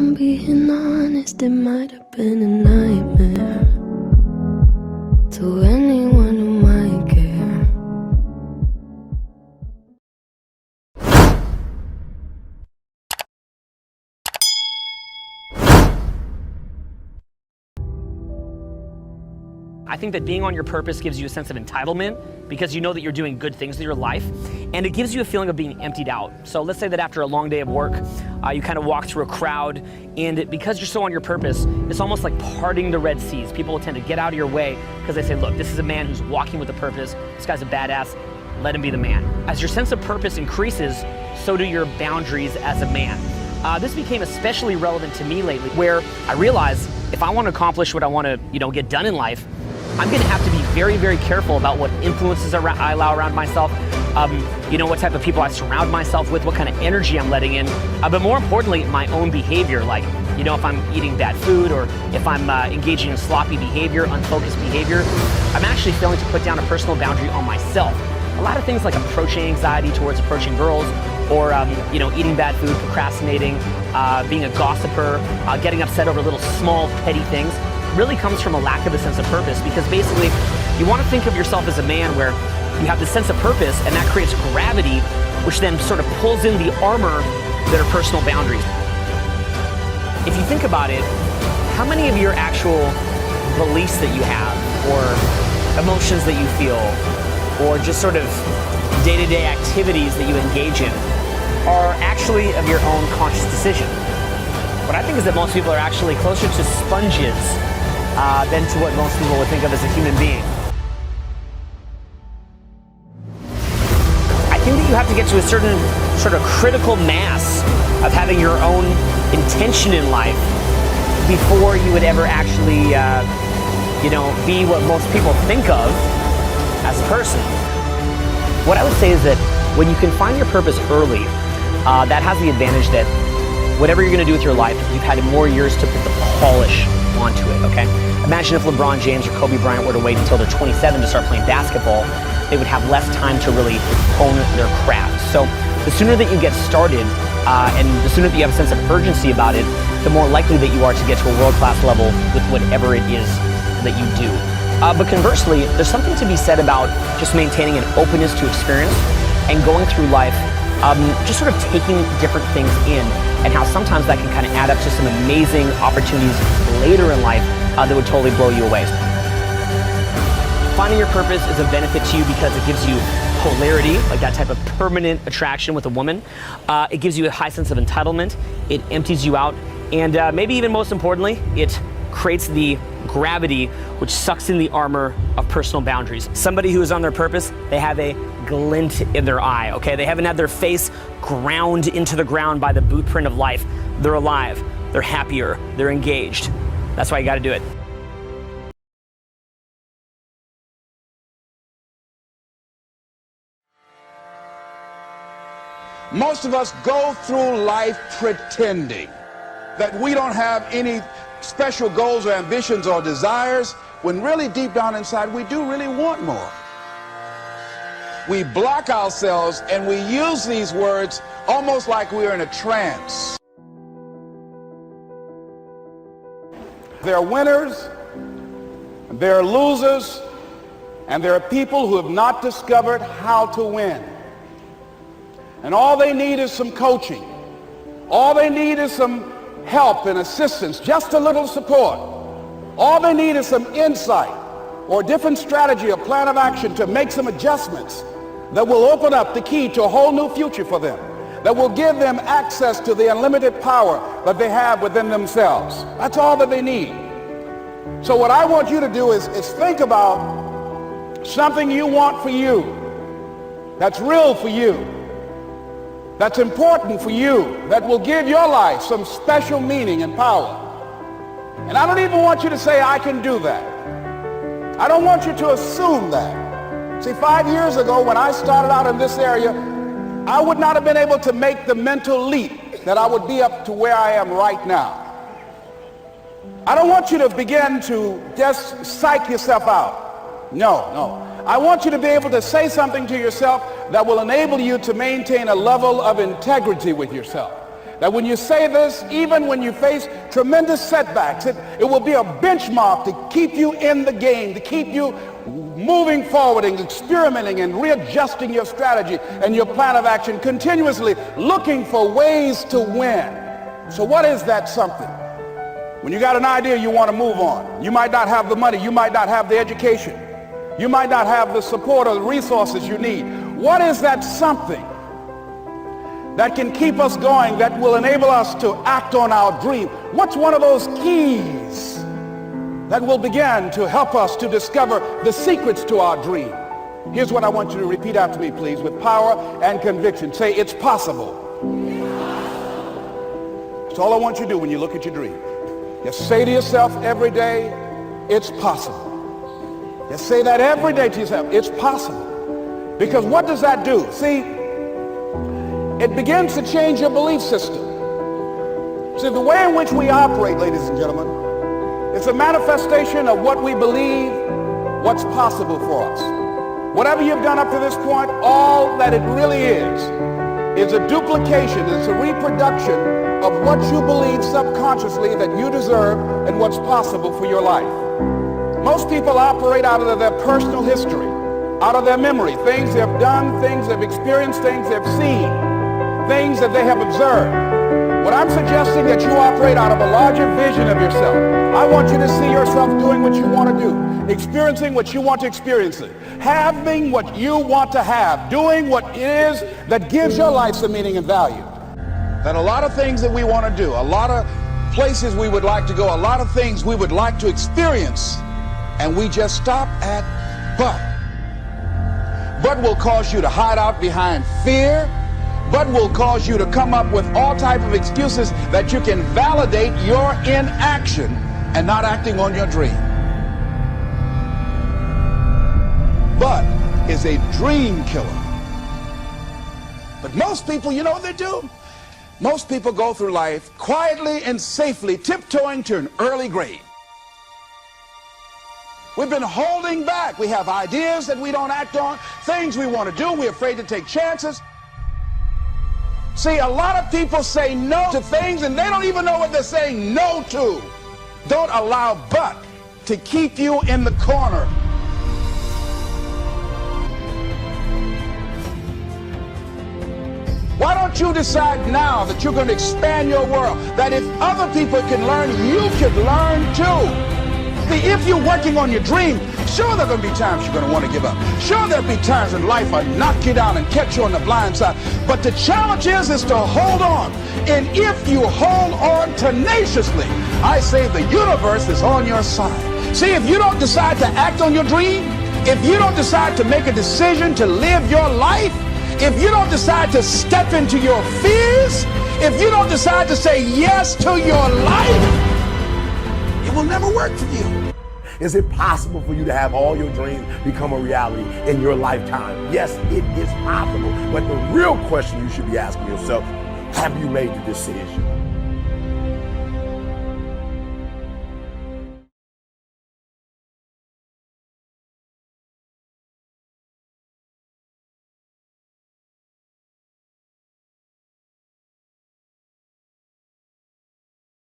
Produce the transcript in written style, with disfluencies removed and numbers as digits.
I'm being honest, it might have been a nightmare to anyone who might care. I think that being on your purpose gives you a sense of entitlement because you know that you're doing good things with your life, and it gives you a feeling of being emptied out. So let's say that after a long day of work, you kind of walk through a crowd, and because you're so on your purpose, it's almost like parting the Red Seas. People will tend to get out of your way because they say, look, this is a man who's walking with a purpose. This guy's a badass. Let him be the man. As your sense of purpose increases, so do your boundaries as a man. This became especially relevant to me lately, where I realized if I want to accomplish what I want to, get done in life, I'm going to have to be very, very careful about what influences I allow around myself, what type of people I surround myself with, what kind of energy I'm letting in, but more importantly, my own behavior, like, if I'm eating bad food or if I'm engaging in sloppy behavior, unfocused behavior, I'm actually failing to put down a personal boundary on myself. A lot of things like approaching anxiety towards approaching girls, or eating bad food, procrastinating, being a gossiper, getting upset over little small petty things, really comes from a lack of a sense of purpose, because basically you want to think of yourself as a man where you have this sense of purpose, and that creates gravity, which then sort of pulls in the armor that are personal boundaries. If you think about it, how many of your actual beliefs that you have, or emotions that you feel, or just sort of day-to-day activities that you engage in are actually of your own conscious decision? What I think is that most people are actually closer to sponges than to what most people would think of as a human being. I think that you have to get to a certain sort of critical mass of having your own intention in life before you would ever actually, be what most people think of as a person. What I would say is that when you can find your purpose early, that has the advantage that whatever you're going to do with your life, you've had more years to put the polish onto it, okay? Imagine if LeBron James or Kobe Bryant were to wait until they're 27 to start playing basketball, they would have less time to really hone their craft. So the sooner that you get started, and the sooner that you have a sense of urgency about it, the more likely that you are to get to a world-class level with whatever it is that you do. But conversely, there's something to be said about just maintaining an openness to experience and going through life, just sort of taking different things in, and how sometimes that can kind of add up to some amazing opportunities later in life that would totally blow you away. Finding your purpose is a benefit to you because it gives you polarity, like that type of permanent attraction with a woman. It gives you a high sense of entitlement. It empties you out. And maybe even most importantly, it creates the gravity which sucks in the armor of personal boundaries. Somebody who is on their purpose, they have a glint in their eye, okay? They haven't had their face ground into the ground by the boot print of life. They're alive, they're happier, they're engaged. That's why you gotta do it. Most of us go through life pretending that we don't have any special goals or ambitions or desires, when really deep down inside we do really want more. We block ourselves and we use these words almost like we're in a trance. There are winners, there are losers, and there are people who have not discovered how to win. And all they need is some coaching. All they need is some help and assistance, just a little support. All they need is some insight or a different strategy, a plan of action to make some adjustments that will open up the key to a whole new future for them, that will give them access to the unlimited power that they have within themselves. That's all that they need. So what I want you to do is think about something you want for you, that's real for you, that's important for you, that will give your life some special meaning and power. And I don't even want you to say, I can do that. I don't want you to assume that. See, 5 years ago when I started out in this area, I would not have been able to make the mental leap that I would be up to where I am right now. I don't want you to begin to just psych yourself out. No. I want you to be able to say something to yourself that will enable you to maintain a level of integrity with yourself, That when you say this, even when you face tremendous setbacks, it will be a benchmark to keep you in the game, to keep you moving forward and experimenting and readjusting your strategy and your plan of action, continuously looking for ways to win. So what is that something? When you got an idea you want to move on, you might not have the money, you might not have the education, you might not have the support or the resources you need. What is that something that can keep us going, that will enable us to act on our dream? What's one of those keys that will begin to help us to discover the secrets to our dream? Here's what I want you to repeat after me, please, with power and conviction. Say, it's possible. That's all I want you to do when you look at your dream. Just say to yourself every day, it's possible. Just say that every day to yourself, it's possible. Because what does that do? See, it begins to change your belief system. See, the way in which we operate, ladies and gentlemen, it's a manifestation of what we believe, what's possible for us. Whatever you've done up to this point, all that it really is a duplication, it's a reproduction of what you believe subconsciously that you deserve and what's possible for your life. Most people operate out of their personal history, out of their memory, things they've done, things they've experienced, things they've seen, things that they have observed. What I'm suggesting that you operate out of a larger vision of yourself. I want you to see yourself doing what you want to do, experiencing what you want to experience, having what you want to have, doing what it is that gives your life some meaning and value. That a lot of things that we want to do, a lot of places we would like to go, a lot of things we would like to experience, and we just stop at but. But will cause you to hide out behind fear. But will cause you to come up with all type of excuses that you can validate your inaction and not acting on your dream. But is a dream killer. But most people, you know what they do? Most people go through life quietly and safely tiptoeing to an early grave. We've been holding back. We have ideas that we don't act on, things we want to do. We're afraid to take chances. See, a lot of people say no to things and they don't even know what they're saying no to. Don't allow but to keep you in the corner. Why don't you decide now that you're going to expand your world? That if other people can learn, you can learn too. See, if you're working on your dream, sure there are going to be times you're going to want to give up. Sure there'll be times in life will knock you down and catch you on the blind side. But the challenge is to hold on. And if you hold on tenaciously, I say the universe is on your side. See, if you don't decide to act on your dream, if you don't decide to make a decision to live your life, if you don't decide to step into your fears, if you don't decide to say yes to your life, it will never work for you. Is it possible for you to have all your dreams become a reality in your lifetime? Yes, it is possible. But the real question you should be asking yourself, have you made the decision?